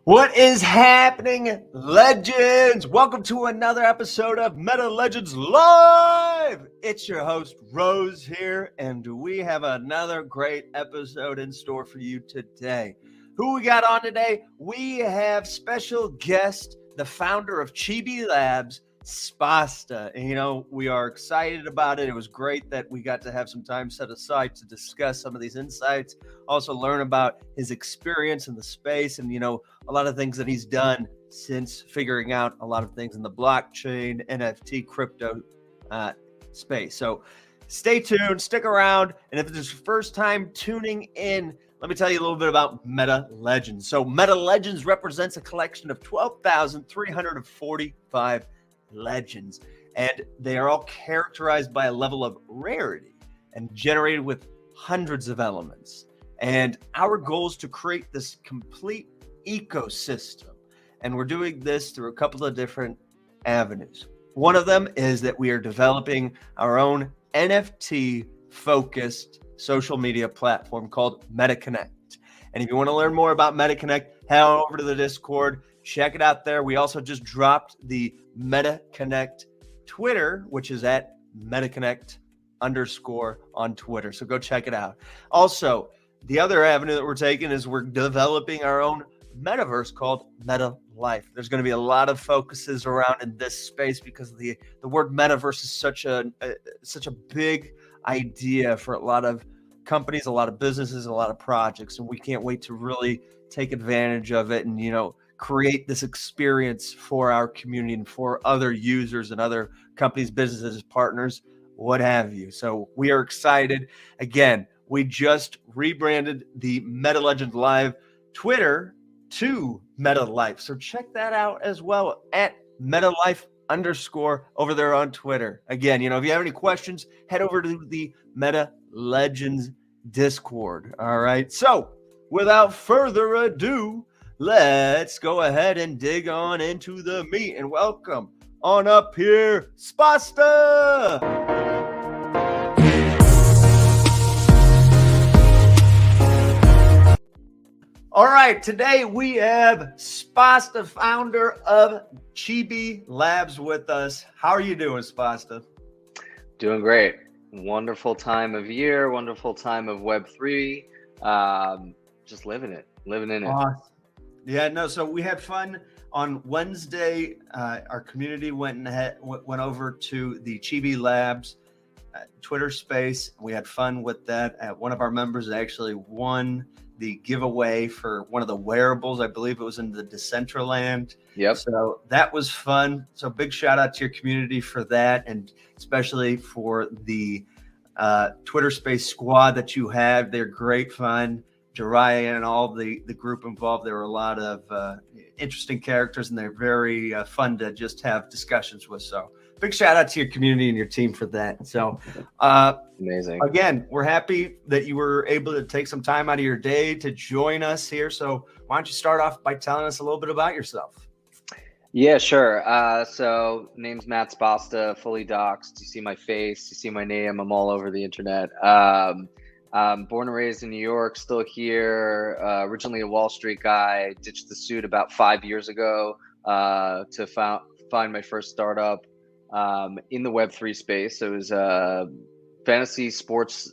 What is happening, legends? Welcome to another episode of Meta Legends Live. It's your host, Roze here, and we have another great episode in store for you today. Who we got on today? We have special guest, the founder of Chibi Labs, Sposta. And, we are excited about it. It was great that we got to have some time set aside to discuss some of these insights, also learn about his experience in the space and, a lot of things that he's done since figuring out a lot of things in the blockchain, NFT, crypto space. So stay tuned, stick around. And if it's your first time tuning in, let me tell you a little bit about Meta Legends. So Meta Legends represents a collection of 12,345 legends, and they are all characterized by a level of rarity and generated with hundreds of elements. And our goal is to create this complete ecosystem, and we're doing this through a couple of different avenues. One of them is that we are developing our own NFT focused social media platform called MetaConnect. And if you want to learn more about MetaConnect, head on over to the Discord, check it out there. We also just dropped the MetaConnect Twitter, which is at MetaConnect _ on Twitter. So go check it out. Also, the other avenue that we're taking is we're developing our own metaverse called Meta Life. There's going to be a lot of focuses around in this space because the word metaverse is such a big idea for a lot of companies, a lot of businesses, a lot of projects, and we can't wait to really take advantage of it and create this experience for our community and for other users and other companies, businesses, partners, what have you. So we are excited. Again, we just rebranded the Meta Legends Live Twitter to Meta Life. So check that out as well at Meta Life _ over there on Twitter. Again, if you have any questions, head over to the Meta Legends Discord. All right. So without further ado, let's go ahead and dig on into the meat and welcome on up here, Sposta. All right, today we have Sposta, founder of Chibi Labs, with us. How are you doing, Sposta? Doing great. Wonderful time of year, wonderful time of Web3. Just living in it. Awesome. Yeah, no, so we had fun on Wednesday. Our community went over to the Chibi Labs Twitter space. We had fun with that. One of our members actually won the giveaway for one of the wearables. I believe it was in the Decentraland. Yep. So that was fun. So big shout out to your community for that, and especially for the Twitter space squad that you have. They're great fun. Jiraiya and all the group involved. There were a lot of interesting characters, and they're very fun to just have discussions with. So big shout out to your community and your team for that. So amazing. Again, we're happy that you were able to take some time out of your day to join us here. So why don't you start off by telling us a little bit about yourself? Yeah, sure. So name's Matt Sposta, fully doxxed. You see my face, you see my name. I'm all over the internet. Born and raised in New York, still here. Originally a Wall Street guy. Ditched the suit about 5 years ago to find my first startup in the Web3 space. It was a fantasy sports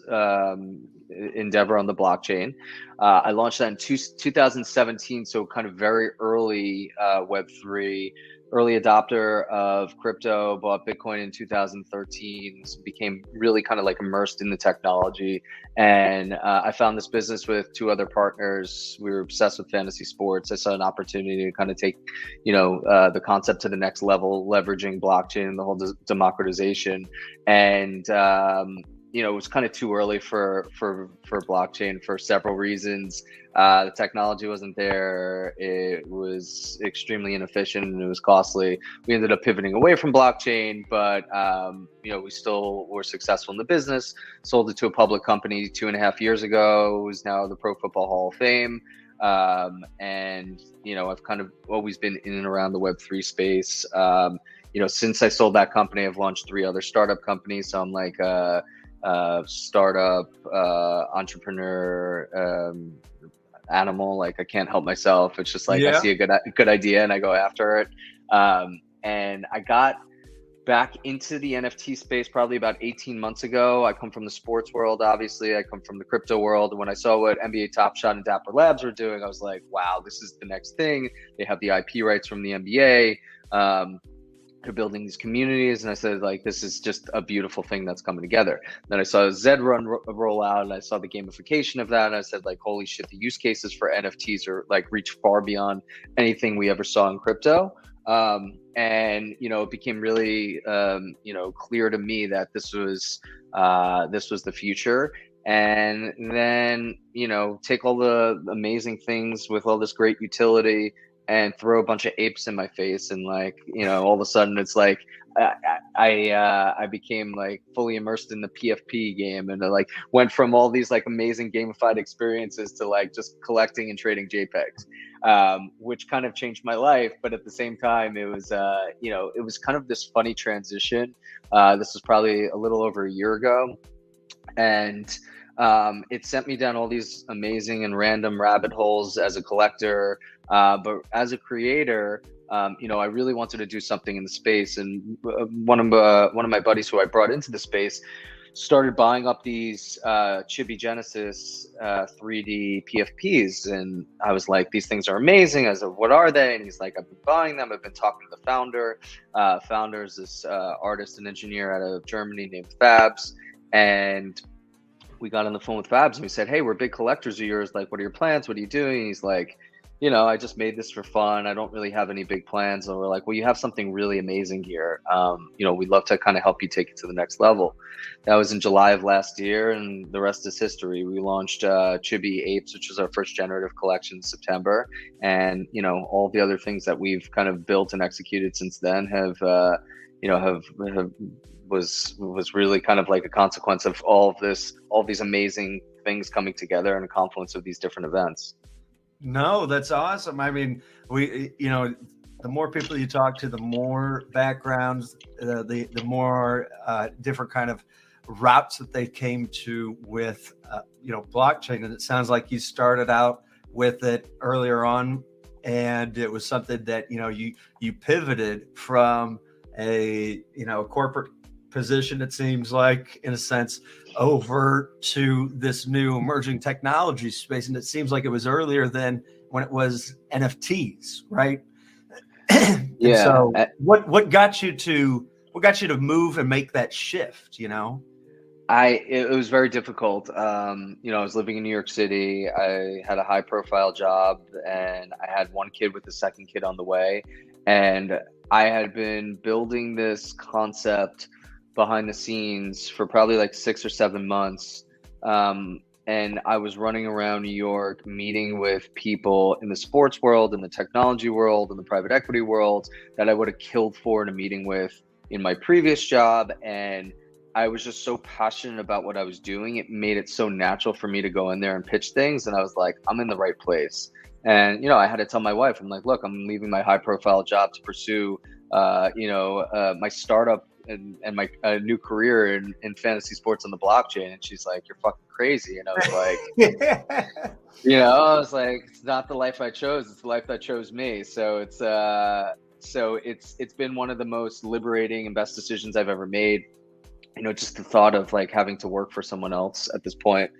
endeavor on the blockchain. I launched that in 2017, so kind of very early Web3, early adopter of crypto, bought Bitcoin in 2013, became really kind of like immersed in the technology. And I found this business with two other partners. We were obsessed with fantasy sports. I saw an opportunity to kind of take, the concept to the next level, leveraging blockchain and the whole democratization. And, it was kind of too early for blockchain for several reasons. The technology wasn't there. It was extremely inefficient and it was costly. We ended up pivoting away from blockchain, but we still were successful in the business. Sold it to a public company 2.5 years ago. It was now the Pro Football Hall of Fame. And I've kind of always been in and around the Web3 space. Since I sold that company, I've launched 3 other startup companies. So I'm like startup, entrepreneur, animal. Like I can't help myself. It's just like I Yeah. see a good idea and I go after it. And I got back into the NFT space probably about 18 months ago. I come from the sports world, obviously. I come from the crypto world. And when I saw what NBA Top Shot and Dapper Labs were doing, I was like, wow, this is the next thing. They have the IP rights from the NBA. They're building these communities. And I said, like, this is just a beautiful thing that's coming together. Then I saw Zed Run roll out, and I saw the gamification of that. And I said, like, holy shit, the use cases for NFTs are like reach far beyond anything we ever saw in crypto. And it became really clear to me that this was the future. And then take all the amazing things with all this great utility and throw a bunch of apes in my face, and like all of a sudden it's like I became like fully immersed in the PFP game, and like went from all these like amazing gamified experiences to like just collecting and trading JPEGs, which kind of changed my life. But at the same time, it was it was kind of this funny transition. This was probably a little over a year ago, and it sent me down all these amazing and random rabbit holes as a collector, but as a creator, I really wanted to do something in the space. And one of my buddies who I brought into the space started buying up these Chibi Genesis 3D PFPs, and I was like, these things are amazing. I said, what are they? And he's like, I've been buying them. I've been talking to the founder. Founder is this artist and engineer out of Germany named Fabs, and we got on the phone with Fabs and we said, hey, we're big collectors of yours. Like, what are your plans? What are you doing? And he's like, I just made this for fun. I don't really have any big plans. And we're like, well, you have something really amazing here. We'd love to kind of help you take it to the next level. That was in July of last year, and the rest is history. We launched Chibi Apes, which was our first generative collection in September. And, all the other things that we've kind of built and executed since then was really kind of like a consequence of all these amazing things coming together and a confluence of these different events. No, that's awesome. I mean, the more people you talk to, the more backgrounds, the more different kind of routes that they came to with, blockchain. And it sounds like you started out with it earlier on, and it was something that, you pivoted from a corporate position, it seems like, in a sense, over to this new emerging technology space. And it seems like it was earlier than when it was NFTs, right? Yeah. So what got you to move and make that shift, It was very difficult. I was living in New York City. I had a high profile job, and I had one kid with the second kid on the way. And I had been building this concept behind the scenes for probably like 6 or 7 months. And I was running around New York, meeting with people in the sports world, in the technology world, in the private equity world that I would have killed for in a meeting with in my previous job. And I was just so passionate about what I was doing. It made it so natural for me to go in there and pitch things. And I was like, I'm in the right place. And, I had to tell my wife, I'm like, look, I'm leaving my high profile job to pursue, my startup and my new career in fantasy sports on the blockchain. And she's like, you're fucking crazy. And I was like, I was like, it's not the life I chose. It's the life that chose me. So it's been one of the most liberating and best decisions I've ever made. Just the thought of like having to work for someone else at this point,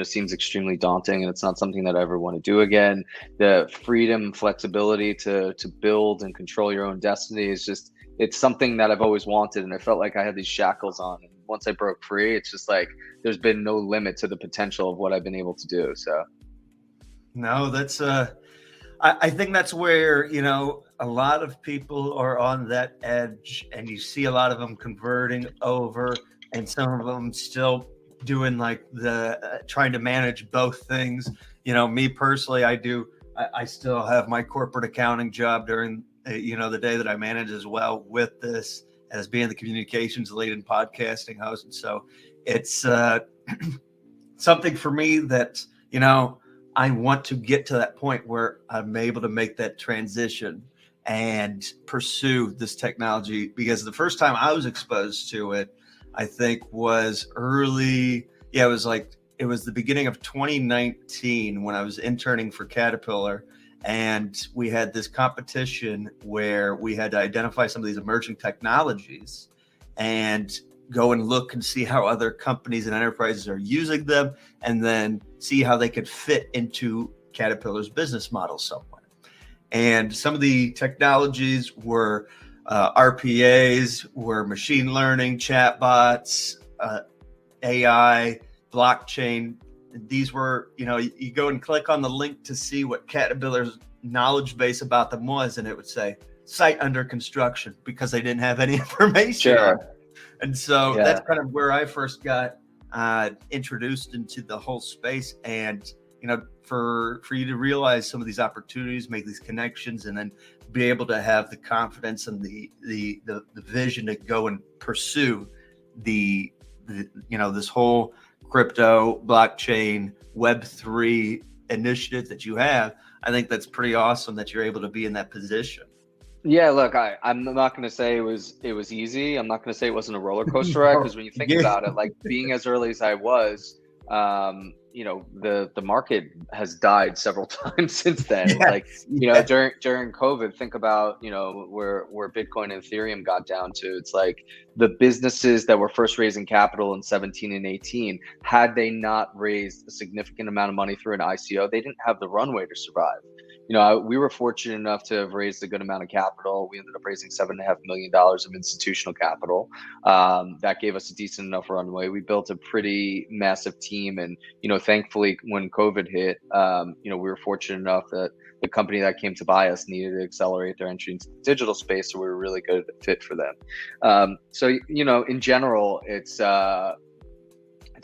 seems extremely daunting, and it's not something that I ever want to do again. The freedom, flexibility to build and control your own destiny is just, it's something that I've always wanted. And I felt like I had these shackles on. And once I broke free, it's just like, there's been no limit to the potential of what I've been able to do. So. No, that's, I think that's where, a lot of people are on that edge, and you see a lot of them converting over, and some of them still doing like the trying to manage both things. Me personally, I still have my corporate accounting job during, the day that I manage as well, with this as being the communications lead and podcasting host. And so it's something for me that, I want to get to that point where I'm able to make that transition and pursue this technology, because the first time I was exposed to it, I think was early. Yeah, it was like it was the beginning of 2019 when I was interning for Caterpillar, and we had this competition where we had to identify some of these emerging technologies and go and look and see how other companies and enterprises are using them, and then see how they could fit into Caterpillar's business model somewhere. And some of the technologies were RPAs, were machine learning, chatbots, AI, blockchain. These were, you go and click on the link to see what Caterpillar's knowledge base about them was, and it would say site under construction because they didn't have any information. Sure. And so that's kind of where I first got introduced into the whole space. And, for you to realize some of these opportunities, make these connections, and then be able to have the confidence and the vision to go and pursue this whole crypto, blockchain, Web3 initiative that you have, I think that's pretty awesome that you're able to be in that position. Yeah, look, I'm not going to say it was easy. I'm not going to say it wasn't a roller coaster ride, because when you think about it, like being as early as I was, the market has died several times since then. Like, during COVID, think about, where Bitcoin and Ethereum got down to. It's like the businesses that were first raising capital in 17 and 18, had they not raised a significant amount of money through an ICO, they didn't have the runway to survive. We were fortunate enough to have raised a good amount of capital. We ended up raising $7.5 million of institutional capital. That gave us a decent enough runway. We built a pretty massive team, and thankfully, when COVID hit, we were fortunate enough that the company that came to buy us needed to accelerate their entry into the digital space, so we were really good fit for them. So in general, it's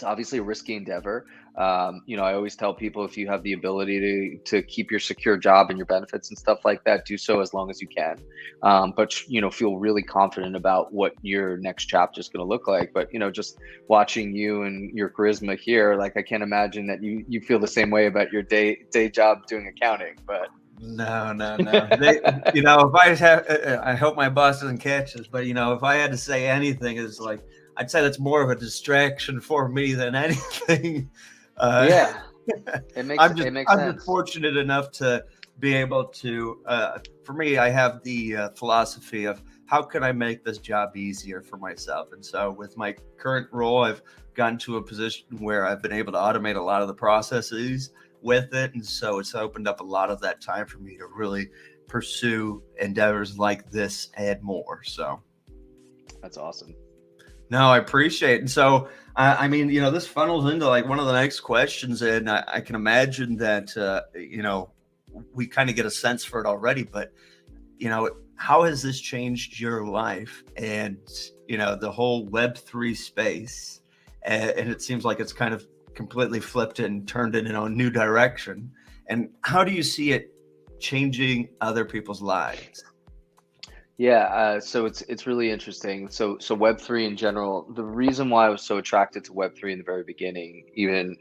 obviously a risky endeavor. I always tell people, if you have the ability to keep your secure job and your benefits and stuff like that, do so as long as you can. But feel really confident about what your next chapter is going to look like. But just watching you and your charisma here, like, I can't imagine that you feel the same way about your day job doing accounting. But no. If I have, I hope my boss doesn't catch this, but if I had to say anything, is like, I'd say that's more of a distraction for me than anything. It makes sense. I'm just fortunate enough to be able to, for me, I have the philosophy of how can I make this job easier for myself? And so with my current role, I've gotten to a position where I've been able to automate a lot of the processes with it. And so it's opened up a lot of that time for me to really pursue endeavors like this and more. So that's awesome. No, I appreciate it. And so, this funnels into like one of the next questions, and I can imagine that, we kind of get a sense for it already, but, how has this changed your life and, the whole Web3 space? And it seems like it's kind of completely flipped it and turned it in a new direction. And how do you see it changing other people's lives? Yeah, so it's really interesting. So Web3 in general, the reason why I was so attracted to Web3 in the very beginning, even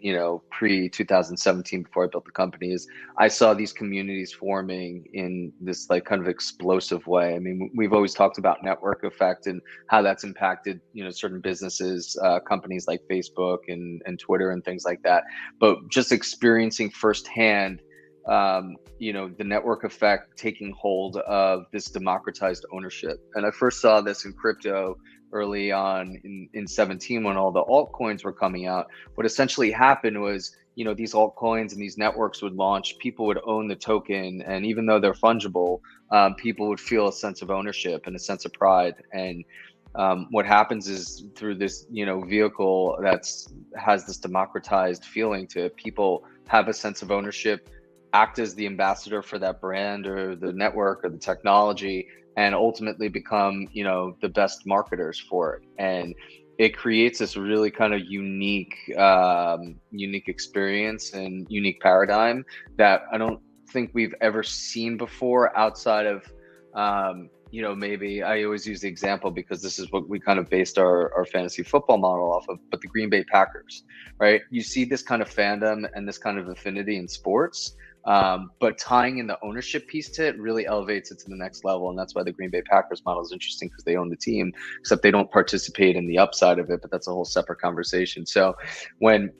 pre 2017, before I built the company, is I saw these communities forming in this like kind of explosive way. I mean, we've always talked about network effect and how that's impacted certain businesses, companies like Facebook and Twitter and things like that. But just experiencing firsthand, the network effect taking hold of this democratized ownership. And I first saw this in crypto early on in 17, when all the altcoins were coming out. What essentially happened was, these altcoins and these networks would launch, people would own the token, and even though they're fungible, people would feel a sense of ownership and a sense of pride. And what happens is, through this vehicle has this democratized feeling to it, people have a sense of ownership, act as the ambassador for that brand or the network or the technology, and ultimately become the best marketers for it. And it creates this really kind of unique experience and unique paradigm that I don't think we've ever seen before, outside of maybe, I always use the example because this is what we kind of based our fantasy football model off of, but the Green Bay Packers, right? You see this kind of fandom and this kind of affinity in sports, but tying in the ownership piece to it really elevates it to the next level. And that's why the Green Bay Packers model is interesting, because they own the team, except they don't participate in the upside of it, but that's a whole separate conversation. So when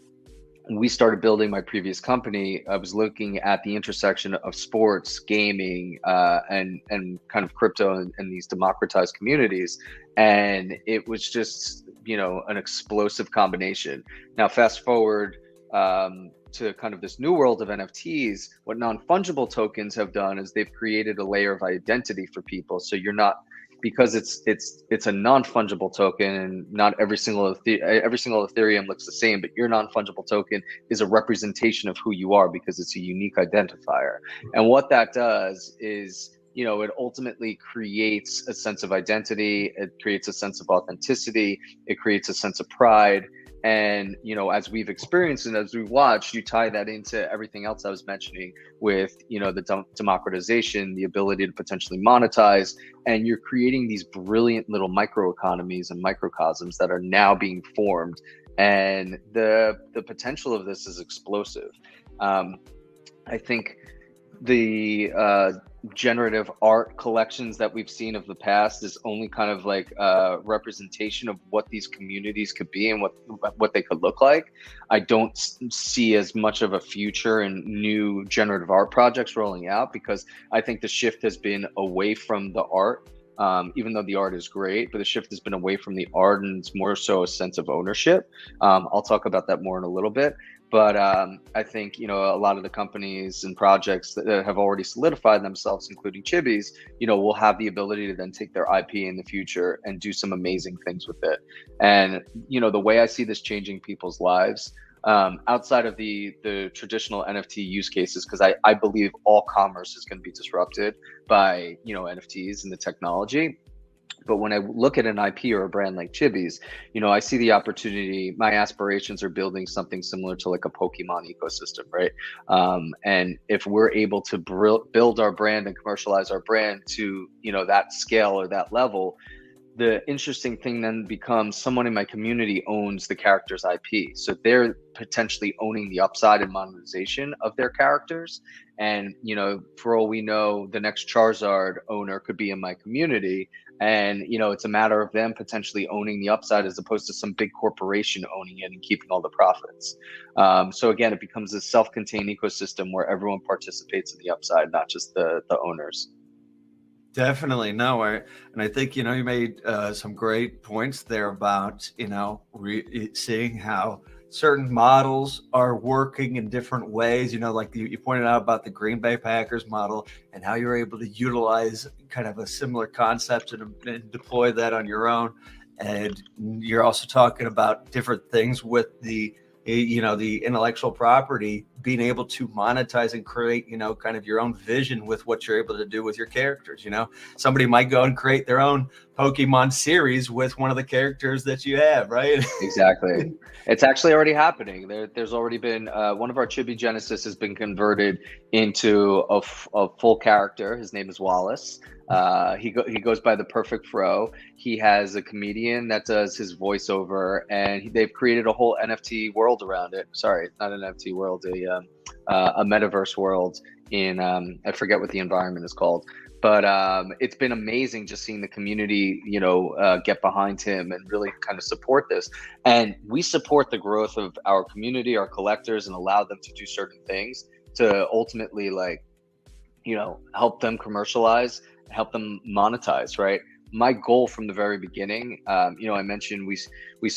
we started building my previous company, I was looking at the intersection of sports, gaming, and kind of crypto and these democratized communities, and it was just an explosive combination. Now, fast forward to kind of this new world of NFTs. What non-fungible tokens have done is they've created a layer of identity for people, so you're not, because it's a non-fungible token, and not every single Ethereum looks the same, but your non-fungible token is a representation of who you are because it's a unique identifier. And what that does is, it ultimately creates a sense of identity, it creates a sense of authenticity, it creates a sense of pride. And as we've experienced and as we watched, you tie that into everything else I was mentioning with the democratization, the ability to potentially monetize, and you're creating these brilliant little microeconomies and microcosms that are now being formed. And the potential of this is explosive. I think the generative art collections that we've seen of the past is only kind of like a representation of what these communities could be and what they could look like. I don't see as much of a future in new generative art projects rolling out, because I think the shift has been away from the art. Even though the art is great, but the shift has been away from the art, and it's more so a sense of ownership. I'll talk about that more in a little bit. But I think, a lot of the companies and projects that have already solidified themselves, including Chibi's, will have the ability to then take their IP in the future and do some amazing things with it. And, the way I see this changing people's lives, outside of the traditional NFT use cases, because I believe all commerce is going to be disrupted by, NFTs and the technology. But when I look at an IP or a brand like Chibi's, I see the opportunity. My aspirations are building something similar to like a Pokemon ecosystem, right? And if we're able to build our brand and commercialize our brand to, that scale or that level, the interesting thing then becomes someone in my community owns the character's IP. So they're potentially owning the upside and monetization of their characters. And, for all we know, the next Charizard owner could be in my community. And, it's a matter of them potentially owning the upside as opposed to some big corporation owning it and keeping all the profits. So again, it becomes a self-contained ecosystem where everyone participates in the upside, not just the owners. Definitely. No, and I think, you made some great points there about, seeing how certain models are working in different ways, like you pointed out about the Green Bay Packers model and how you're able to utilize kind of a similar concept and deploy that on your own. And you're also talking about different things with the intellectual property, being able to monetize and create, kind of your own vision with what you're able to do with your characters. Somebody might go and create their own Pokemon series with one of the characters that you have, right? Exactly. It's actually already happening. There's already been one of our Chibi Genesis has been converted into a full character. His name is Wallace. He goes by the Perfect Fro. He has a comedian that does his voiceover, and they've created a whole NFT world around it. Sorry, not an NFT world, a metaverse world in I forget what the environment is called. But it's been amazing just seeing the community, get behind him and really kind of support this. And we support the growth of our community, our collectors, and allow them to do certain things to ultimately, help them commercialize, help them monetize, right? My goal from the very beginning, I mentioned we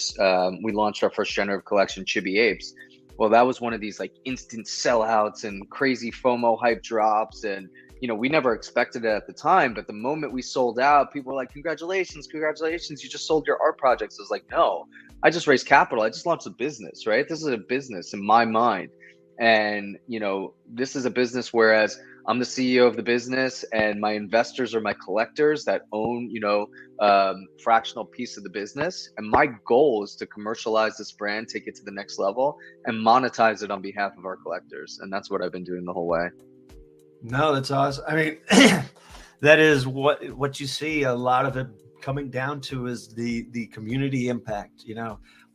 launched our first generative collection, Chibi Apes. Well, that was one of these like instant sellouts and crazy FOMO hype drops, and we never expected it at the time, but the moment we sold out, people were like, congratulations, you just sold your art projects. I was like, no, I just raised capital. I just launched a business, right? This is a business in my mind. And, this is a business, whereas I'm the CEO of the business and my investors are my collectors that own, fractional piece of the business. And my goal is to commercialize this brand, take it to the next level, and monetize it on behalf of our collectors. And that's what I've been doing the whole way. No, that's awesome. I mean, that is what you see a lot of it coming down to is the community impact.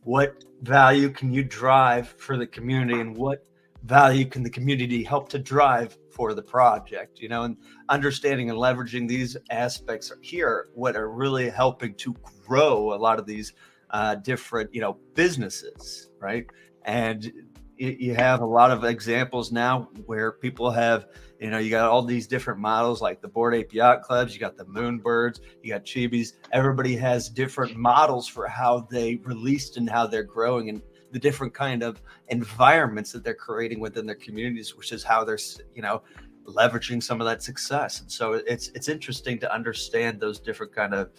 What value can you drive for the community, and what value can the community help to drive for the project? And understanding and leveraging these aspects here, what are really helping to grow a lot of these different businesses, right? And you have a lot of examples now where people have, you got all these different models like the Bored Ape Yacht Clubs, you got the Moonbirds, you got Chibis. Everybody has different models for how they released and how they're growing and the different kind of environments that they're creating within their communities, which is how they're, leveraging some of that success. And so it's interesting to understand those different kind of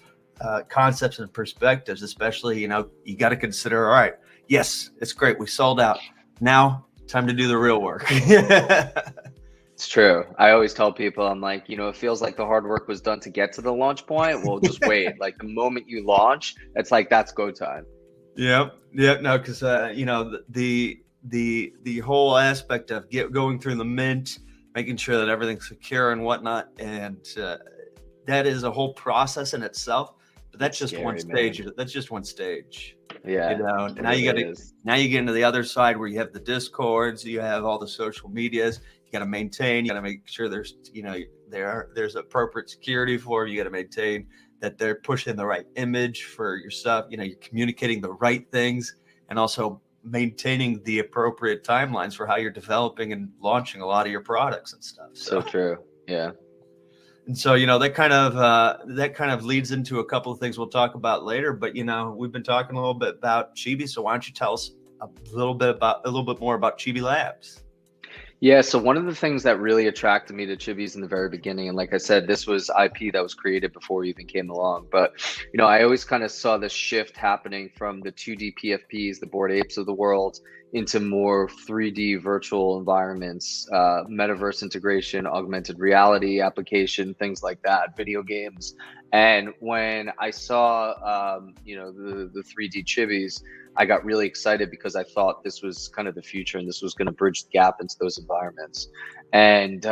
concepts and perspectives, especially, you got to consider, all right, yes, it's great. We sold out. Now time to do the real work. It's true. I always tell people, I'm like, it feels like the hard work was done to get to the launch point. Well, just wait. Like the moment you launch, it's like, that's go time. Yep. No, because, the whole aspect of going through the mint, making sure that everything's secure and whatnot. And that is a whole process in itself. But that's just one stage. Man. That's just one stage. Yeah. And now you get into the other side where you have the Discords, you have all the social medias. You got to maintain. You got to make sure there's there's appropriate security for them. You got to maintain that they're pushing the right image for your stuff. You're communicating the right things, and also maintaining the appropriate timelines for how you're developing and launching a lot of your products and stuff. So true. Yeah. And so, that kind of leads into a couple of things we'll talk about later. But, we've been talking a little bit about Chibi. So why don't you tell us a little bit more about Chibi Labs? Yeah, so one of the things that really attracted me to Chibis in the very beginning, and like I said, this was IP that was created before you even came along. But, I always kind of saw this shift happening from the 2D PFPs, the Bored Apes of the world, into more 3D virtual environments, metaverse integration, augmented reality application, things like that, video games. And when I saw, the 3D Chibis, I got really excited because I thought this was kind of the future and this was going to bridge the gap into those environments. And,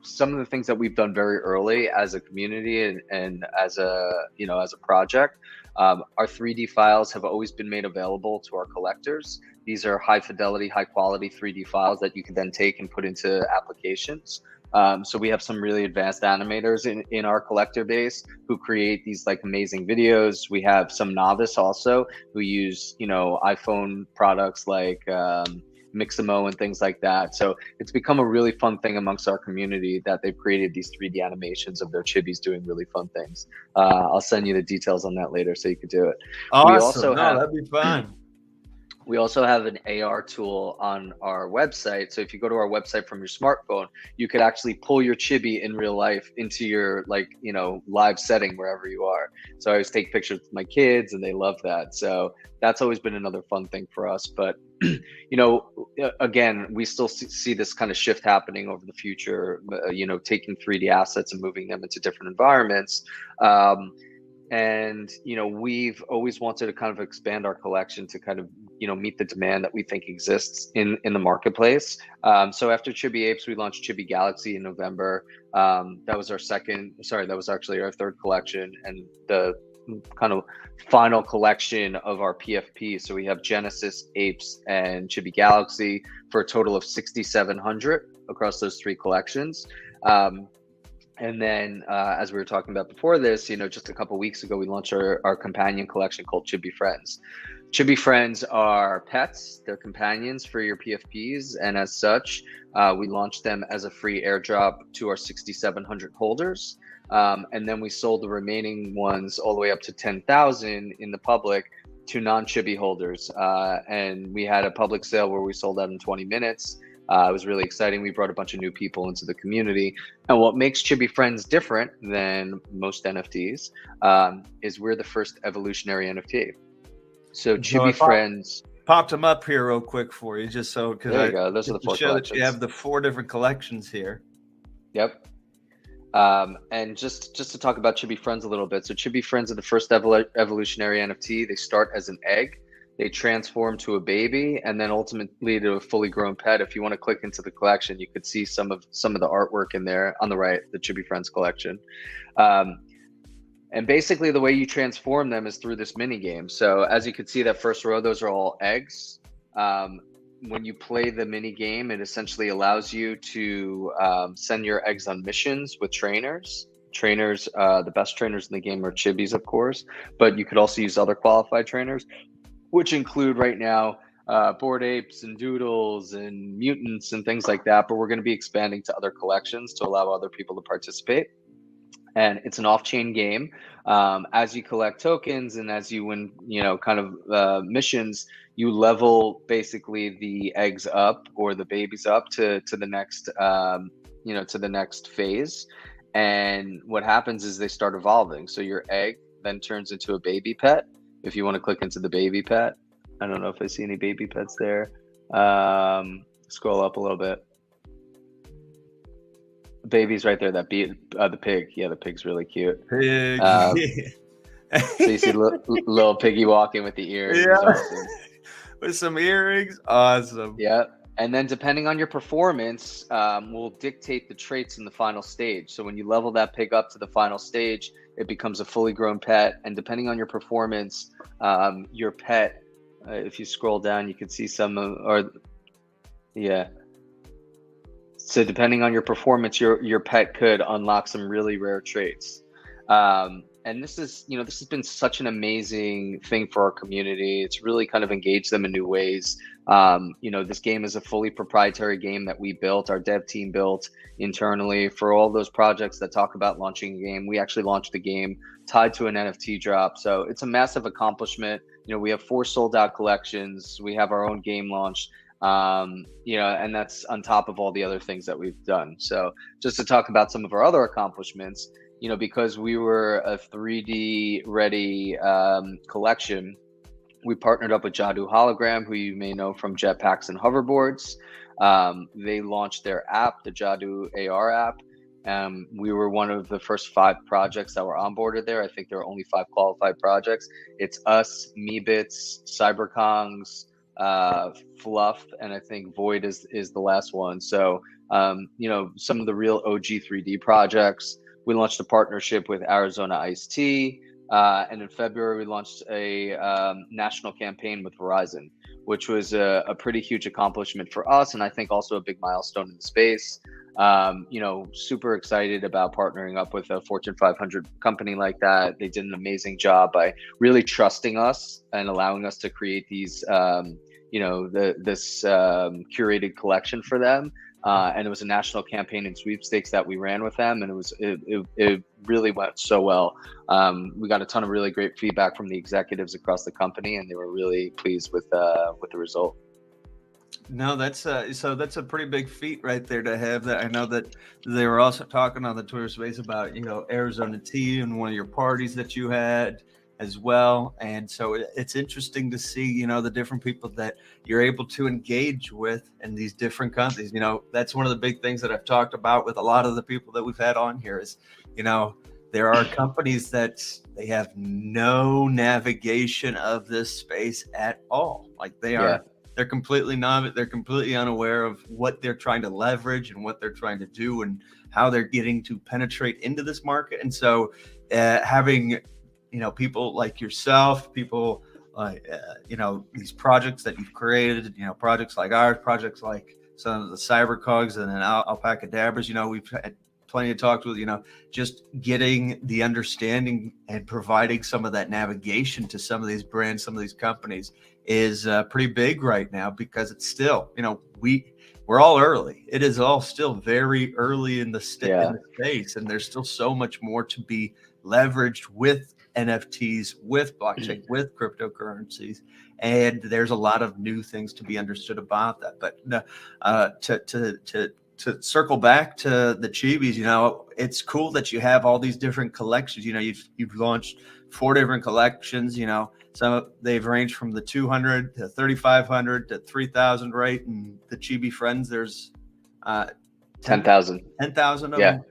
some of the things that we've done very early as a community and as a project, our 3D files have always been made available to our collectors. These are high fidelity, high quality 3D files that you can then take and put into applications. So we have some really advanced animators in our collector base who create these like amazing videos. We have some novice also who use, iPhone products like Mixamo and things like that. So it's become a really fun thing amongst our community that they've created these 3D animations of their Chibis doing really fun things. I'll send you the details on that later so you could do it. Awesome. That'd be fun. We also have an AR tool on our website. So if you go to our website from your smartphone, you could actually pull your Chibi in real life into your live setting wherever you are. So I always take pictures with my kids and they love that. So that's always been another fun thing for us. But, again, we still see this kind of shift happening over the future, taking 3D assets and moving them into different environments. And, we've always wanted to kind of expand our collection to kind of, meet the demand that we think exists in the marketplace. So after Chibi Apes, we launched Chibi Galaxy in November. That was actually our third collection and the kind of final collection of our PFP. So we have Genesis, Apes, and Chibi Galaxy for a total of 6,700 across those three collections. And then, as we were talking about before this, just a couple weeks ago, we launched our companion collection called Chibi Friends. Chibi Friends are pets, they're companions for your PFPs. And as such, we launched them as a free airdrop to our 6,700 holders. And then we sold the remaining ones all the way up to 10,000 in the public to non-Chibi holders. And we had a public sale where we sold out in 20 minutes. It was really exciting. We brought a bunch of new people into the community. And what makes Chibi Friends different than most NFTs is we're the first evolutionary NFT. So Chibi Friends popped them up here real quick for you, just so because there you go. Those are the four collections. That you have the 4 different collections here. Yep. And just to talk about Chibi Friends a little bit. So Chibi Friends are the first evolutionary NFT. They start as an egg. They transform to a baby and then ultimately to a fully grown pet. If you want to click into the collection, you could see some of the artwork in there on the right, the Chibi Friends collection. And basically the way you transform them is through this mini game. So as you can see, that first row, those are all eggs. When you play the mini game, it essentially allows you to send your eggs on missions with trainers. The best trainers in the game are Chibis, of course, but you could also use other qualified trainers, which include right now Bored Apes and Doodles and Mutants and things like that. But we're going to be expanding to other collections to allow other people to participate. And it's an off-chain game. As you collect tokens and as you win, kind of missions, you level basically the eggs up or the babies up to the next, to the next phase. And what happens is they start evolving. So your egg then turns into a baby pet. If you want to click into the baby pet, I don't know if I see any baby pets there. Scroll up a little bit. Baby's right there. That the pig. Yeah, the pig's really cute. Pig. So you see little piggy walking with the ears. Yeah. Awesome. With some earrings. Awesome. Yeah. And then depending on your performance, will dictate the traits in the final stage. So when you level that pig up to the final stage, it becomes a fully grown pet. And depending on your performance, your pet, if you scroll down, you can see yeah. So depending on your performance, your pet could unlock some really rare traits. And this has been such an amazing thing for our community. It's really kind of engaged them in new ways. This game is a fully proprietary game that we built, our dev team built internally. For all those projects that talk about launching a game, we actually launched the game tied to an NFT drop. So it's a massive accomplishment. We have 4 sold out collections. We have our own game launch. And that's on top of all the other things that we've done. So just to talk about some of our other accomplishments, because we were a 3D ready collection, we partnered up with Jadu Hologram, who you may know from jetpacks and hoverboards. They launched their app, the Jadu AR app. We were one of the first 5 projects that were onboarded there. I think there were only 5 qualified projects. It's us, Meebits, Cyberkongs, Fluff, and I think Void is the last one. So some of the real OG 3D projects. We launched a partnership with Arizona Iced Tea, and in February we launched a national campaign with Verizon, which was a pretty huge accomplishment for us, and I think also a big milestone in the space. Super excited about partnering up with a Fortune 500 company like that. They did an amazing job by really trusting us and allowing us to create these, this curated collection for them. And it was a national campaign and sweepstakes that we ran with them, and it really went so well. We got a ton of really great feedback from the executives across the company, and they were really pleased with the result. No, that's a pretty big feat right there to have that. I know that they were also talking on the Twitter space about Arizona Tea and one of your parties that you had as well, and so it's interesting to see the different people that you're able to engage with in these different countries. That's one of the big things that I've talked about with a lot of the people that we've had on here is there are companies that they have no navigation of this space at all. Like they're completely they're completely unaware of what they're trying to leverage and what they're trying to do and how they're getting to penetrate into this market. And so having people like yourself, people like these projects that you've created, projects like ours, projects like some of the Cybercogs and then Alpaca Dabbers, we've had plenty of talks with, just getting the understanding and providing some of that navigation to some of these brands, some of these companies is pretty big right now, because it's still, we're all early. It is all still very early in the space, and there's still so much more to be leveraged with NFTs, with blockchain, with cryptocurrencies, and there's a lot of new things to be understood about that. But to circle back to the Chibis, it's cool that you have all these different collections. You've launched 4 different collections. Some they've ranged from the 200 to 3,500 to 3,000, right? And the Chibi Friends, there's 10,000 of them.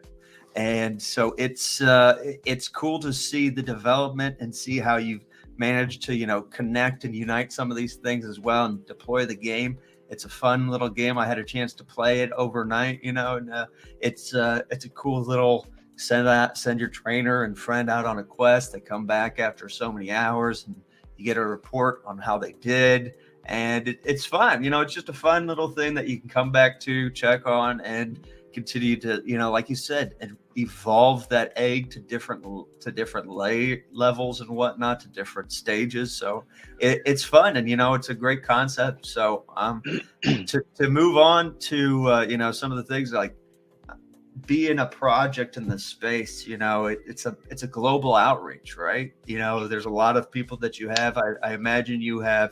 And so it's cool to see the development and see how you've managed to connect and unite some of these things as well and deploy the game. It's a fun little game. I had a chance to play it overnight, and it's a cool little send your trainer and friend out on a quest. They come back after so many hours and you get a report on how they did. And it's fun. It's just a fun little thing that you can come back to, check on, and continue to, like you said, and evolve that egg to different levels and whatnot, to different stages. So it's fun, and it's a great concept. So to move on to some of the things like being a project in the space, it's a global outreach, right? There's a lot of people that you have. I imagine you have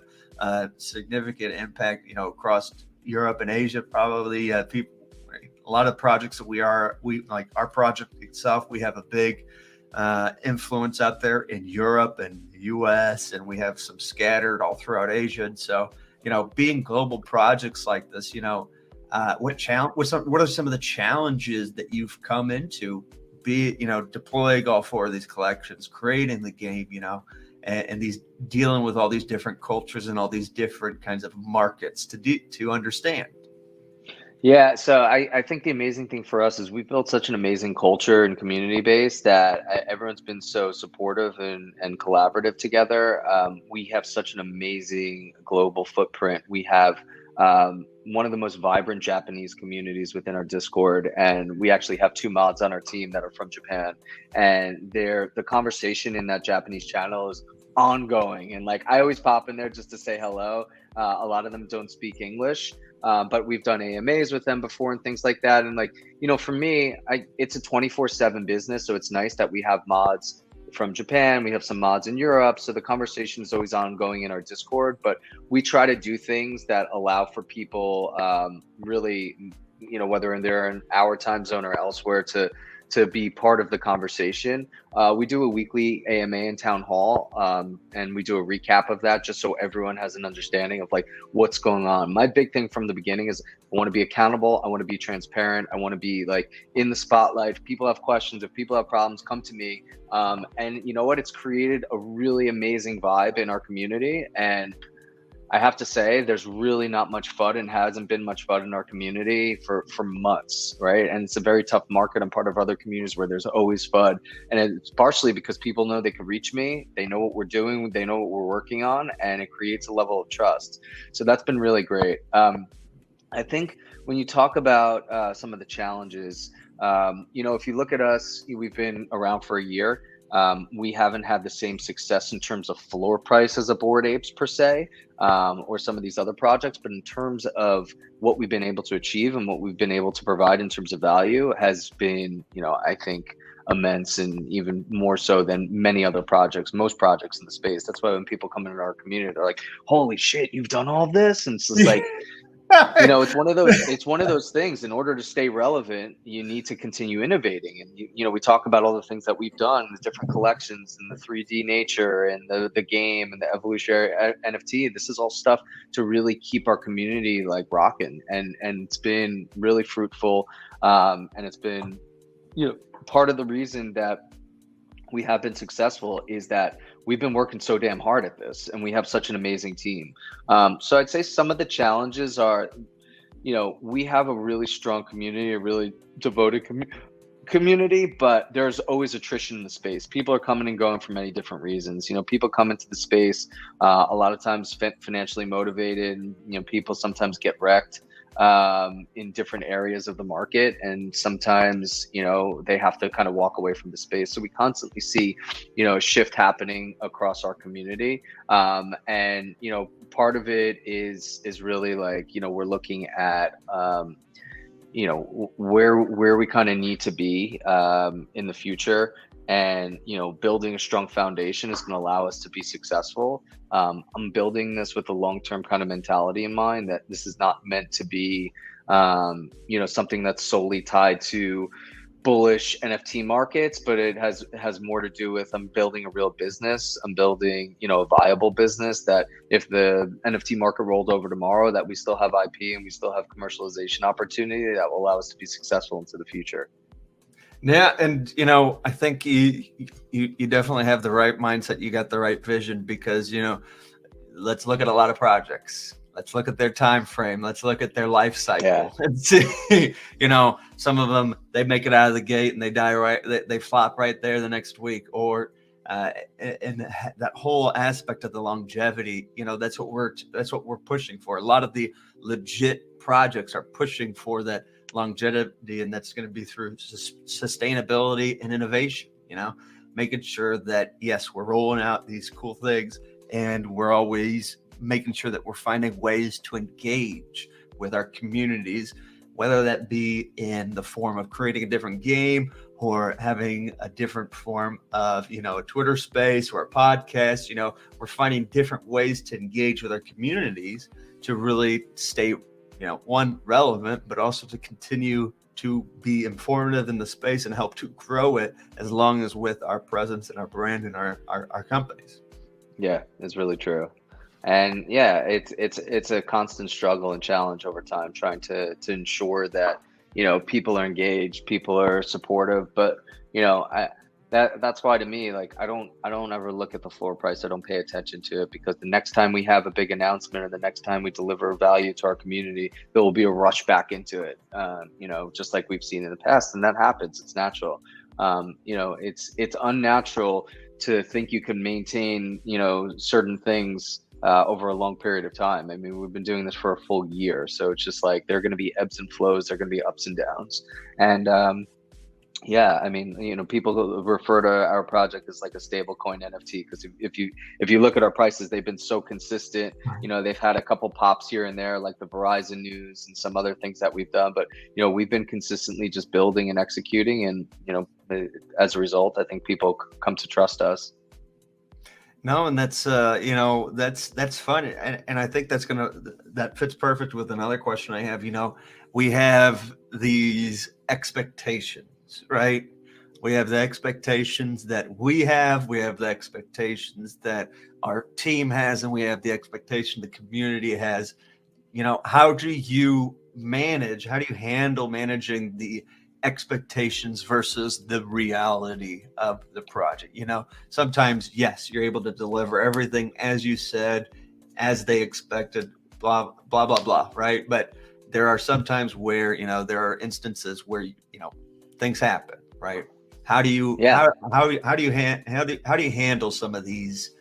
significant impact, across Europe and Asia, probably. People, a lot of projects that we like our project itself, we have a big influence out there in Europe and the US, and we have some scattered all throughout Asia. And so, being global projects like this, what are some of the challenges that you've come into, deploying all four of these collections, creating the game, and these dealing with all these different cultures and all these different kinds of markets to understand? Yeah, so I think the amazing thing for us is we've built such an amazing culture and community base that everyone's been so supportive and collaborative together. We have such an amazing global footprint. We have one of the most vibrant Japanese communities within our Discord, and we actually have 2 mods on our team that are from Japan, and the conversation in that Japanese channel is ongoing. And like I always pop in there just to say hello. A lot of them don't speak English. But we've done AMAs with them before and things like that. And like, for me, it's a 24/7 business. So it's nice that we have mods from Japan. We have some mods in Europe. So the conversation is always ongoing in our Discord, but we try to do things that allow for people really, whether they're in our time zone or elsewhere, to be part of the conversation. We do a weekly AMA and town hall, and we do a recap of that just so everyone has an understanding of like what's going on. My big thing from the beginning is I want to be accountable. I want to be transparent. I want to be like in the spotlight. If people have questions, if people have problems, come to me. And you know what? It's created a really amazing vibe in our community. And I have to say, there's really not much FUD and hasn't been much FUD in our community for months, right? And it's a very tough market. I'm part of other communities where there's always FUD. And it's partially because people know they can reach me. They know what we're doing. They know what we're working on. And it creates a level of trust. So that's been really great. I think when you talk about some of the challenges, if you look at us, we've been around for a year. We haven't had the same success in terms of floor price as a Bored Apes per se, or some of these other projects, but in terms of what we've been able to achieve and what we've been able to provide in terms of value has been, I think immense, and even more so than many other projects, most projects in the space. That's why when people come into our community, they're like, holy shit, you've done all this. And it's just like, it's one of those things. In order to stay relevant, you need to continue innovating. And we talk about all the things that we've done, the different collections and the 3D nature and the game and the evolutionary NFT. This is all stuff to really keep our community like rocking, and it's been really fruitful. And it's been part of the reason that we have been successful is that we've been working so damn hard at this, and we have such an amazing team. So I'd say some of the challenges are, we have a really strong community, a really devoted community, but there's always attrition in the space. People are coming and going for many different reasons. People come into the space a lot of times financially motivated. People sometimes get wrecked in different areas of the market, and sometimes they have to kind of walk away from the space. So we constantly see a shift happening across our community, and part of it is really like we're looking at where we kind of need to be in the future. And building a strong foundation is going to allow us to be successful. I'm building this with a long-term kind of mentality in mind, that this is not meant to be something that's solely tied to bullish NFT markets, but it has more to do with, I'm building a real business. I'm building a viable business that if the NFT market rolled over tomorrow, that we still have IP and we still have commercialization opportunity that will allow us to be successful into the future. Yeah, and I think you definitely have the right mindset. You got the right vision, because let's look at a lot of projects. Let's look at their time frame. Let's look at their life cycle and see. Some of them, they make it out of the gate and they die right. They flop right there the next week, or and that whole aspect of the longevity. That's what we're pushing for. A lot of the legit projects are pushing for that longevity, and that's going to be through sustainability and innovation. Making sure that, yes, we're rolling out these cool things, and we're always making sure that we're finding ways to engage with our communities, whether that be in the form of creating a different game or having a different form of, a Twitter space or a podcast. We're finding different ways to engage with our communities to really stay, one, relevant, but also to continue to be informative in the space and help to grow it, as long as with our presence and our brand and our companies. Yeah, it's really true. And yeah, it's a constant struggle and challenge over time, trying to ensure that people are engaged, people are supportive. But that's why, to me, like, I don't ever look at the floor price. I don't pay attention to it, because the next time we have a big announcement, or the next time we deliver value to our community, there will be a rush back into it. Just like we've seen in the past, and that happens. It's natural. It's unnatural to think you can maintain certain things over a long period of time. I mean, we've been doing this for a full year, so it's just like there are going to be ebbs and flows, there are going to be ups and downs. And yeah, I mean, people refer to our project as like a stable coin NFT, because if you look at our prices, they've been so consistent. They've had a couple pops here and there, like the Verizon news and some other things that we've done, but we've been consistently just building and executing, and as a result, I think people come to trust us. No, and that's that's fun, and I think that fits perfect with another question I have. We have these expectations, right? We have the expectations that we have the expectations that our team has, and we have the expectation the community has. How do you handle managing the expectations versus the reality of the project? Sometimes, yes, you're able to deliver everything as you said, as they expected, blah blah blah blah, right? But there are some times where there are instances where things happen, right? How do you handle some of these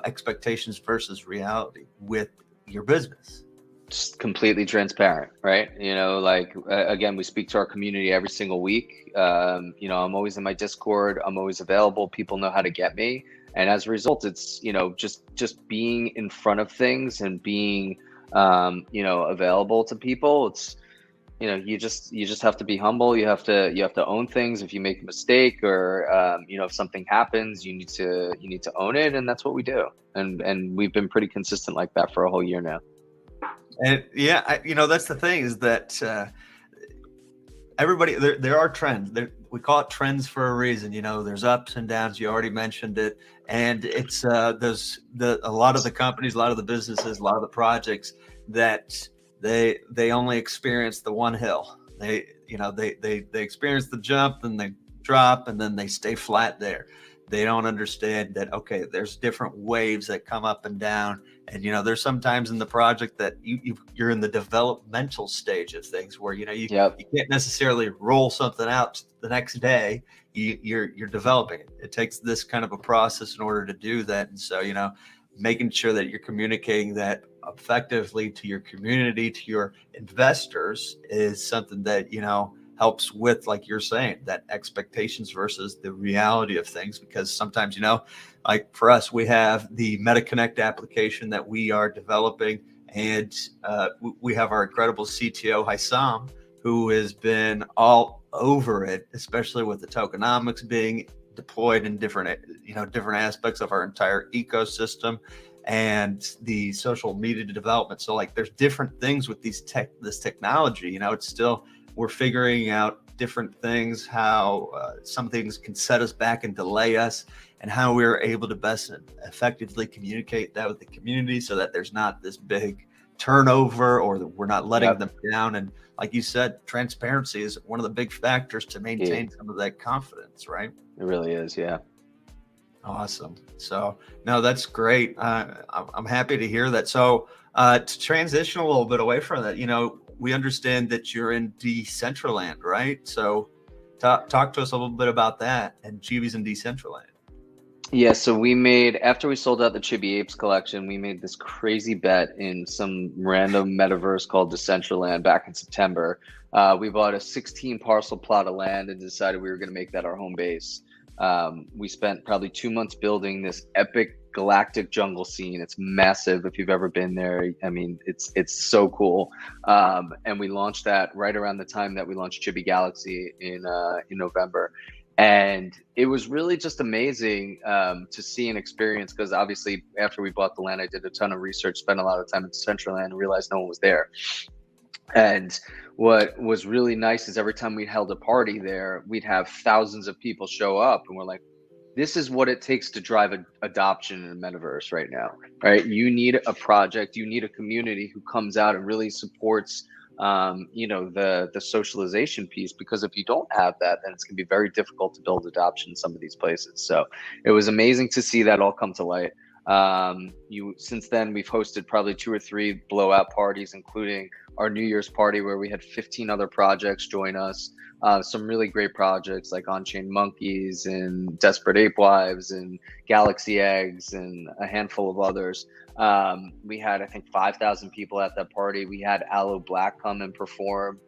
expectations versus reality with your business? Just completely transparent, right? Again, we speak to our community every single week. I'm always in my Discord. I'm always available. People know how to get me. And as a result, it's, just being in front of things and being, available to people. It's, you just have to be humble. You have to own things. If you make a mistake, or, if something happens, you need to own it. And that's what we do. And we've been pretty consistent like that for a whole year now. And yeah, that's the thing, is that everybody, there are trends. We call it trends for a reason. There's ups and downs. You already mentioned it, and it's there's a lot of the companies, a lot of the businesses, a lot of the projects that they only experience the one hill. They experience the jump, then they drop, and then they stay flat there. They don't understand that, okay, there's different waves that come up and down. And, there's sometimes in the project that you're in the developmental stage of things where, you can't necessarily roll something out the next day. You're developing it. It takes this kind of a process in order to do that. And so, making sure that you're communicating that effectively to your community, to your investors, is something that, helps with, like you're saying, that expectations versus the reality of things. Because sometimes, like for us, we have the MetaConnect application that we are developing, and we have our incredible CTO, Haisam, who has been all over it, especially with the tokenomics being deployed in different aspects of our entire ecosystem and the social media development. So like there's different things with this technology, it's still, we're figuring out different things, how some things can set us back and delay us, and how we're able to best and effectively communicate that with the community so that there's not this big turnover, or that we're not letting them down. And like you said, transparency is one of the big factors to maintain some of that confidence, right? It really is, yeah. Awesome. So no, that's great. I'm happy to hear that. So to transition a little bit away from that, we understand that you're in Decentraland, right? So talk to us a little bit about that and Chibi's in Decentraland. Yeah, so we made, after we sold out the Chibi Apes collection, we made this crazy bet in some random metaverse called Decentraland back in September. We bought a 16 parcel plot of land and decided we were going to make that our home base. We spent probably 2 months building this epic galactic jungle scene. It's massive. If you've ever been there, I mean, it's so cool. And we launched that right around the time that we launched Chibi Galaxy in November. And it was really just amazing to see and experience, because obviously after we bought the land, I did a ton of research, spent a lot of time in Central Land, and realized no one was there. And what was really nice is every time we held a party there, we'd have thousands of people show up, and we're like, this is what it takes to drive adoption in the metaverse right now, right? You need a project, you need a community who comes out and really supports, the socialization piece, because if you don't have that, then it's going to be very difficult to build adoption in some of these places. So it was amazing to see that all come to light. Since then we've hosted probably 2 or 3 blowout parties, including our New Year's party where we had 15 other projects join us. Some really great projects like On-Chain Monkeys and Desperate Ape Wives and Galaxy Eggs and a handful of others. We had, I think, 5,000 people at that party. We had Aloe Black come and perform,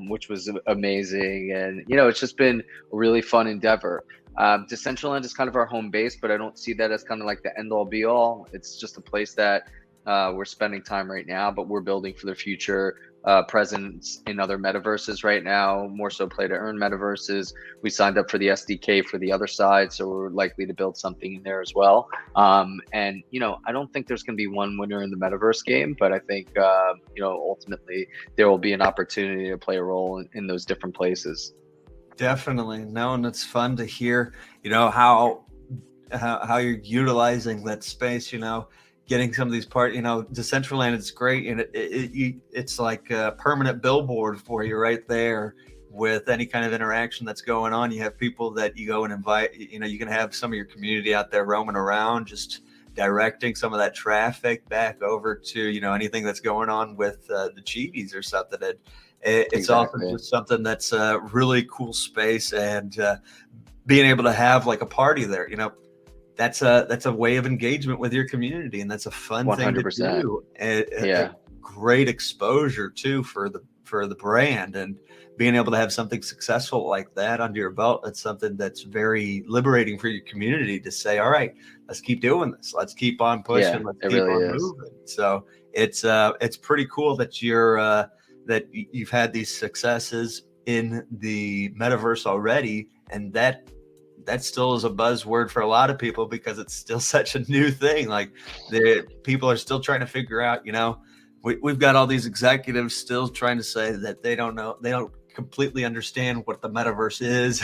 which was amazing. And, it's just been a really fun endeavor. Decentraland is kind of our home base, but I don't see that as kind of like the end all be all. It's just a place that we're spending time right now, but we're building for the future. Presence in other metaverses right now, more so play to earn metaverses. We signed up for the SDK for the other side, so we're likely to build something in there as well. And I don't think there's going to be one winner in the metaverse game, but I think ultimately there will be an opportunity to play a role in those different places. Definitely. No, and it's fun to hear, how you're utilizing that space, getting some of these Decentraland is great. And it's like a permanent billboard for you right there with any kind of interaction that's going on. You have people that you go and invite, you can have some of your community out there roaming around, just directing some of that traffic back over to, anything that's going on with the Chibis or something. It's Exactly. also just something that's a really cool space, and being able to have like a party there, that's a way of engagement with your community, and that's a fun 100%. thing to do. Yeah. Great exposure too for the brand, and being able to have something successful like that under your belt. That's something that's very liberating for your community to say, all right, let's keep doing this. Let's keep on pushing. Yeah, Let's it keep really on is. moving. So it's pretty cool that you've had these successes in the metaverse already, and that still is a buzzword for a lot of people because it's still such a new thing. Like, the people are still trying to figure out, we've got all these executives still trying to say that they don't completely understand what the metaverse is.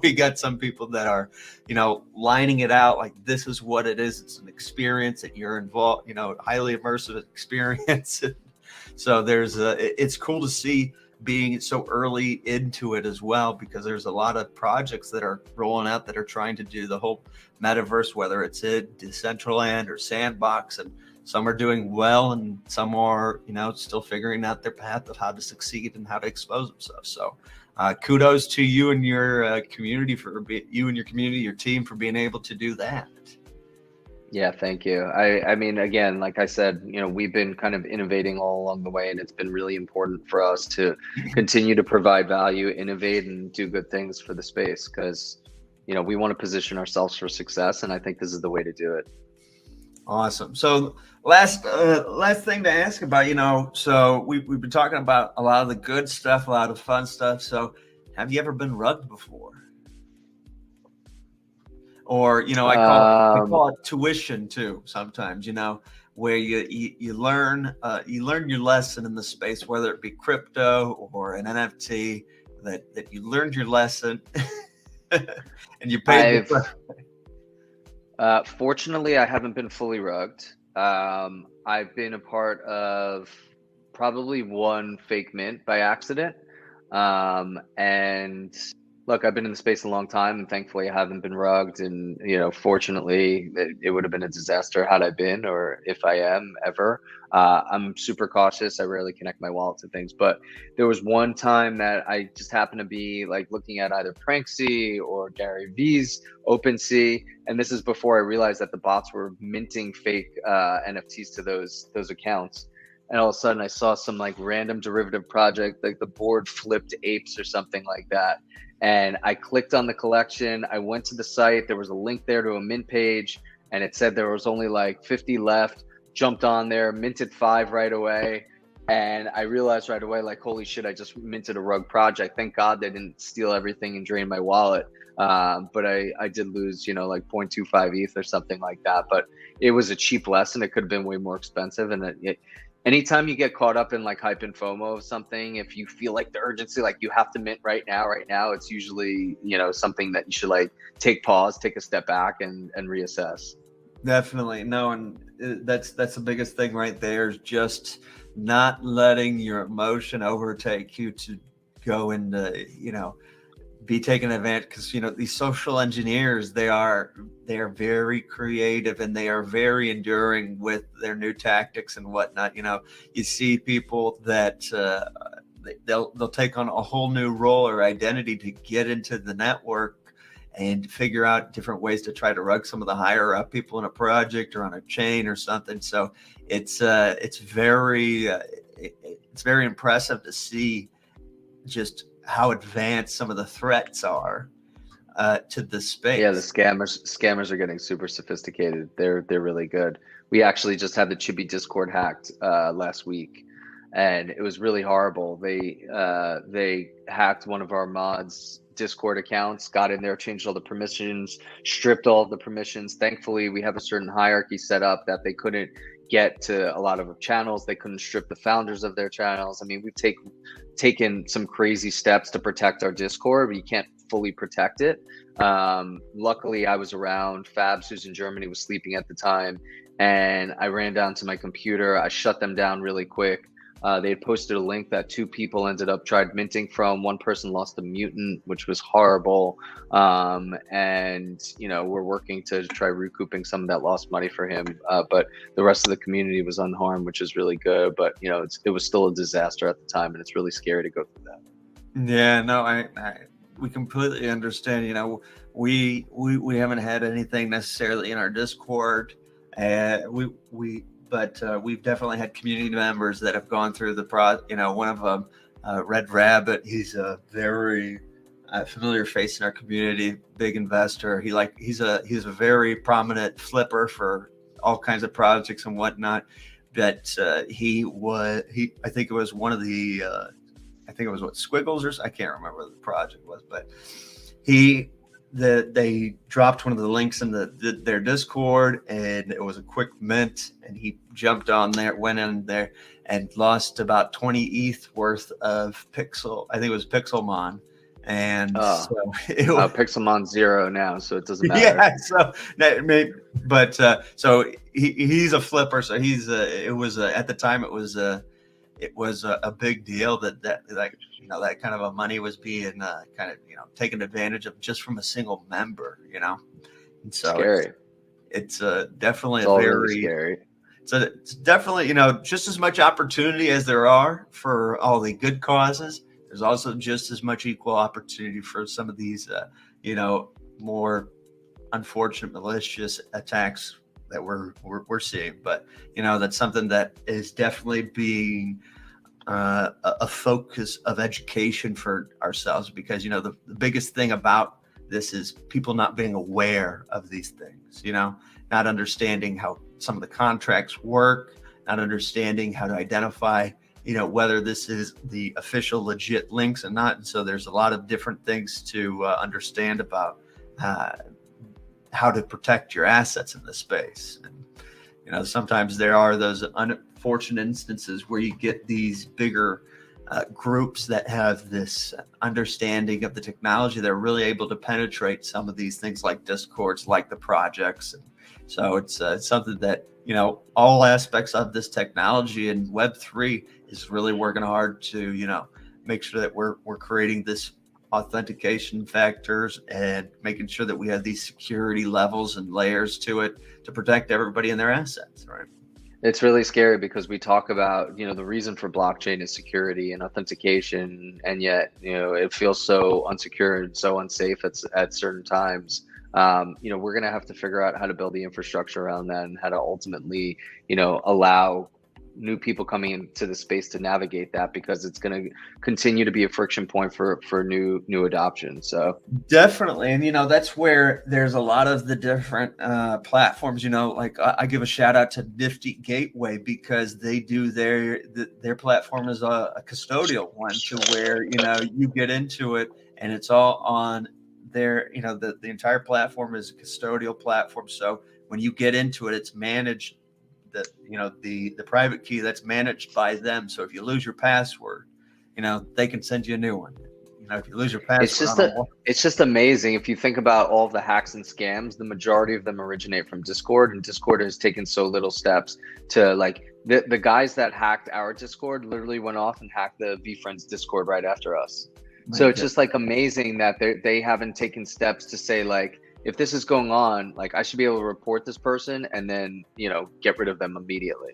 We got some people that are, lining it out like this is what it is. It's an experience that you're involved, highly immersive experience. So it's cool to see being so early into it as well, because there's a lot of projects that are rolling out that are trying to do the whole metaverse, whether it's in Decentraland or Sandbox, and some are doing well and some are, still figuring out their path of how to succeed and how to expose themselves. So kudos to you and your community your team for being able to do that. Yeah, thank you. I mean, again, like I said, we've been kind of innovating all along the way, and it's been really important for us to continue to provide value, innovate, and do good things for the space, because, we want to position ourselves for success, and I think this is the way to do it. Awesome. So last thing to ask about, so we've been talking about a lot of the good stuff, a lot of fun stuff. So have you ever been rugged before? Or, I call it tuition too sometimes, where you learn your lesson in the space, whether it be crypto or an NFT, that you learned your lesson and you paid fortunately, I haven't been fully rugged. I've been a part of probably one fake mint by accident. And Look, I've been in the space a long time, and thankfully I haven't been rugged. And fortunately, it would have been a disaster had I been, or if I am ever. I'm super cautious. I rarely connect my wallet to things, but there was one time that I just happened to be like looking at either Pranksy or Gary V's OpenSea, and this is before I realized that the bots were minting fake NFTs to those accounts. And all of a sudden, I saw some like random derivative project, like the board flipped apes or something like that, and I clicked on the collection. I went to the site. There was a link there to a mint page, and it said there was only like 50 left. Jumped on there, minted 5 right away. And I realized right away, like, holy shit, I just minted a rug project. Thank God they didn't steal everything and drain my wallet. But I did lose, like 0.25 ETH or something like that. But it was a cheap lesson. It could have been way more expensive. And anytime you get caught up in like hype and FOMO of something, if you feel like the urgency, like you have to mint right now, it's usually, something that you should like take pause, take a step back and reassess. Definitely. No, and that's the biggest thing right there is just not letting your emotion overtake you to go into, be taken advantage, because these social engineers, they are very creative and they are very enduring with their new tactics and whatnot. You see people that they'll take on a whole new role or identity to get into the network and figure out different ways to try to rug some of the higher up people in a project or on a chain or something. So it's very impressive to see just how advanced some of the threats are to the space. Yeah, the scammers are getting super sophisticated. They're really good. We actually just had the Chibi Discord hacked last week, and it was really horrible. They hacked one of our mods' Discord accounts, got in there, changed all the permissions, stripped all of the permissions. Thankfully, we have a certain hierarchy set up that they couldn't get to a lot of channels. They couldn't strip the founders of their channels. I mean, we've taken some crazy steps to protect our Discord, but you can't fully protect it. Luckily, I was around. Fabs, who's in Germany, was sleeping at the time, and I ran down to my computer. I shut them down really quick. They had posted a link that 2 people ended up tried minting from. One person lost a mutant, which was horrible. And we're working to try recouping some of that lost money for him. But the rest of the community was unharmed, which is really good. But it was still a disaster at the time, and it's really scary to go through that. Yeah, no, we completely understand. We haven't had anything necessarily in our Discord. But we've definitely had community members that have gone through the one of them, Red Rabbit. He's a very familiar face in our community, big investor. He's a very prominent flipper for all kinds of projects and whatnot. But I think it was one of the I think it was Squiggles, or I can't remember what the project was, but they dropped one of the links in their Discord, and it was a quick mint, and he jumped on there, went in there, and lost about 20 ETH worth of Pixel. I think it was Pixelmon. And so it was Pixelmon's 0 now, so it doesn't matter. Yeah, so he's a flipper. So it was at the time it was a big deal that like that kind of a money was being kind of taken advantage of just from a single member, and so scary. It's definitely it's really scary. So it's definitely just as much opportunity as there are for all the good causes. There's also just as much equal opportunity for some of these more unfortunate malicious attacks that we're seeing. But that's something that is definitely being a focus of education for ourselves, because the biggest thing about this is people not being aware of these things, not understanding how some of the contracts work, not understanding how to identify whether this is the official legit links or not. And so there's a lot of different things to understand about how to protect your assets in this space. And sometimes there are those unfortunate instances where you get these bigger groups that have this understanding of the technology. They're really able to penetrate some of these things like Discords, like the projects. And so it's something that all aspects of this technology and Web3 is really working hard to make sure that we're creating this authentication factors and making sure that we have these security levels and layers to it to protect everybody and their assets, right? It's really scary because we talk about, the reason for blockchain is security and authentication, and yet, it feels so unsecure and so unsafe at certain times. We're going to have to figure out how to build the infrastructure around that and how to ultimately, allow new people coming into the space to navigate that, because it's going to continue to be a friction point for new adoption. So definitely. And that's where there's a lot of the different platforms, like I give a shout out to Nifty Gateway, because they do their platform is a custodial one, to where you get into it and it's all on their, the entire platform is a custodial platform. So when you get into it, it's managed, the private key that's managed by them. So if you lose your password, they can send you a new one. If you lose your password, it's just amazing. If you think about all of the hacks and scams, the majority of them originate from Discord, and Discord has taken so little steps to, like, the guys that hacked our Discord literally went off and hacked the VFriends Discord right after us. So it's just like amazing that they haven't taken steps to say, like, if this is going on, like, I should be able to report this person and then, get rid of them immediately.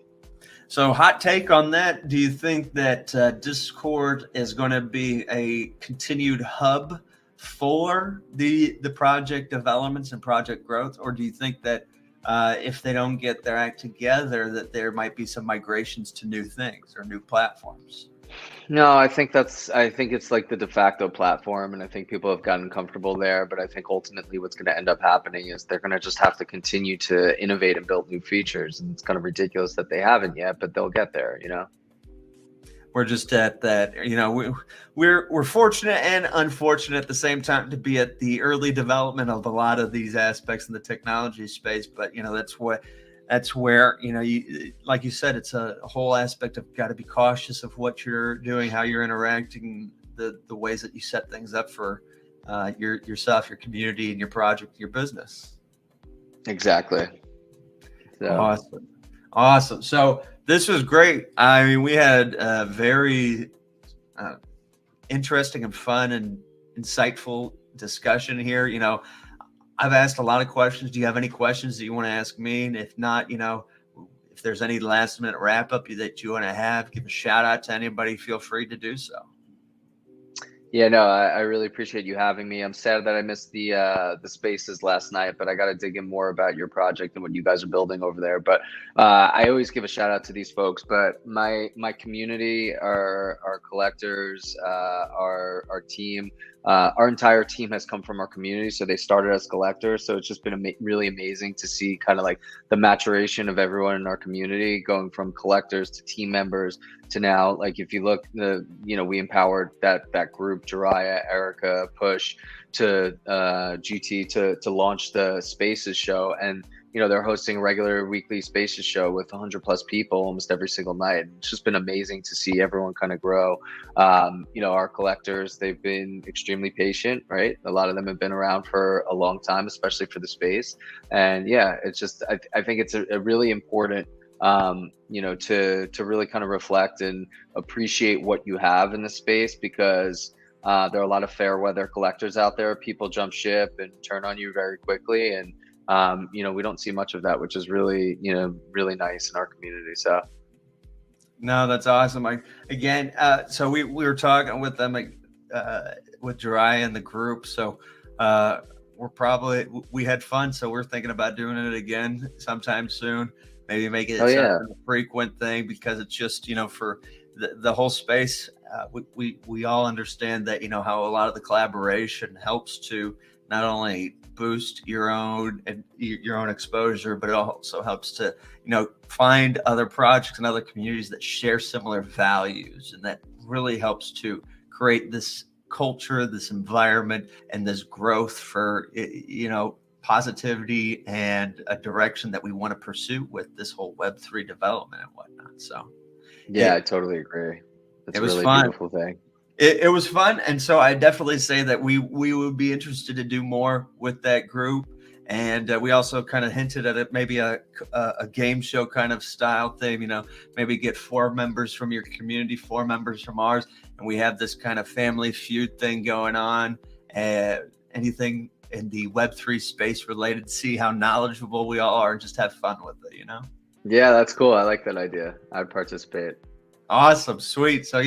So hot take on that. Do you think that Discord is going to be a continued hub for the project developments and project growth? Or do you think that if they don't get their act together, that there might be some migrations to new things or new platforms? No, I think it's like the de facto platform, and I think people have gotten comfortable there. But I think ultimately what's going to end up happening is they're going to just have to continue to innovate and build new features. And it's kind of ridiculous that they haven't yet, but they'll get there, We're just at that, we're fortunate and unfortunate at the same time to be at the early development of a lot of these aspects in the technology space. But, that's where, you, like you said, it's a whole aspect of got to be cautious of what you're doing, how you're interacting, the ways that you set things up for yourself, your community, and your project, your business. Exactly. So. Awesome. So this was great. I mean, we had a very interesting and fun and insightful discussion here. I've asked a lot of questions. Do you have any questions that you want to ask me? And if not, if there's any last minute wrap up that you want to have, give a shout out to anybody, feel free to do so. Yeah, no, I really appreciate you having me. I'm sad that I missed the spaces last night, but I got to dig in more about your project and what you guys are building over there. But I always give a shout out to these folks. But my community, our collectors, our team, our entire team has come from our community. So they started as collectors. So it's just been really amazing to see kind of like the maturation of everyone in our community, going from collectors to team members to now, like, if you look, we empowered that group, Jiraiya, Erica, Push, to GT to launch the Spaces show. And they're hosting a regular weekly Spaces show with 100+ people almost every single night. It's just been amazing to see everyone kind of grow. Our collectors, they've been extremely patient, right? A lot of them have been around for a long time, especially for the space. And yeah, it's just, I think it's a really important, to really kind of reflect and appreciate what you have in the space, because there are a lot of fair weather collectors out there. People jump ship and turn on you very quickly. And we don't see much of that, which is really, really nice in our community. So. No, that's awesome. So we were talking with them, with Jiraiya and the group. So we had fun. So we're thinking about doing it again sometime soon. Maybe make it a frequent thing, because it's just, for the whole space. We all understand that, how a lot of the collaboration helps to not only boost your own exposure, but it also helps to, find other projects and other communities that share similar values. And that really helps to create this culture, this environment, and this growth for, positivity and a direction that we want to pursue with this whole Web3 development and whatnot. So yeah, I totally agree. It's a really beautiful thing. It was fun. And so I definitely say that we would be interested to do more with that group. And we also kind of hinted at it, maybe a game show kind of style thing, maybe get 4 members from your community, 4 members from ours, and we have this kind of family feud thing going on. Anything in the Web3 space related, see how knowledgeable we all are and just have fun with it, Yeah, that's cool. I like that idea. I'd participate. Awesome. Sweet. So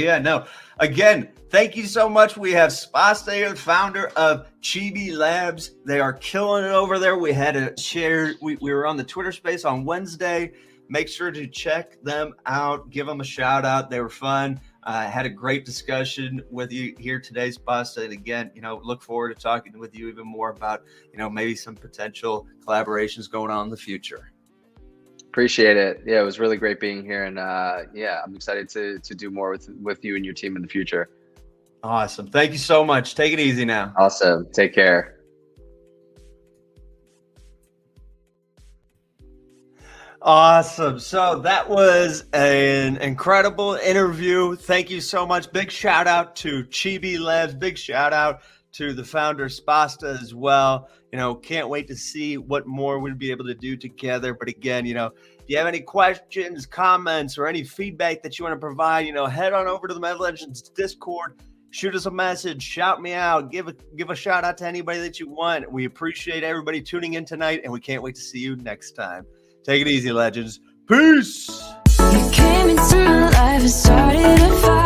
again, thank you so much. We have Sposta here, the founder of Chibi Labs. They are killing it over there. We had a share. We were on the Twitter space on Wednesday. Make sure to check them out. Give them a shout out. They were fun. Had a great discussion with you here today, Sposta. And again, look forward to talking with you even more about, maybe some potential collaborations going on in the future. Appreciate it. Yeah, it was really great being here, and I'm excited to do more with you and your team in the future. Awesome. Thank you so much. Take it easy now. Awesome. Take care. Awesome. So that was an incredible interview. Thank you so much. Big shout out to Chibi Labs. Big shout out to the founder Sposta as well. Can't wait to see what more we'll be able to do together. But again, if you have any questions, comments, or any feedback that you want to provide, head on over to the Meta Legends Discord. Shoot us a message, shout me out, give a shout out to anybody that you want. We appreciate everybody tuning in tonight, and we can't wait to see you next time. Take it easy, Legends. Peace. You came into my life and started a fire.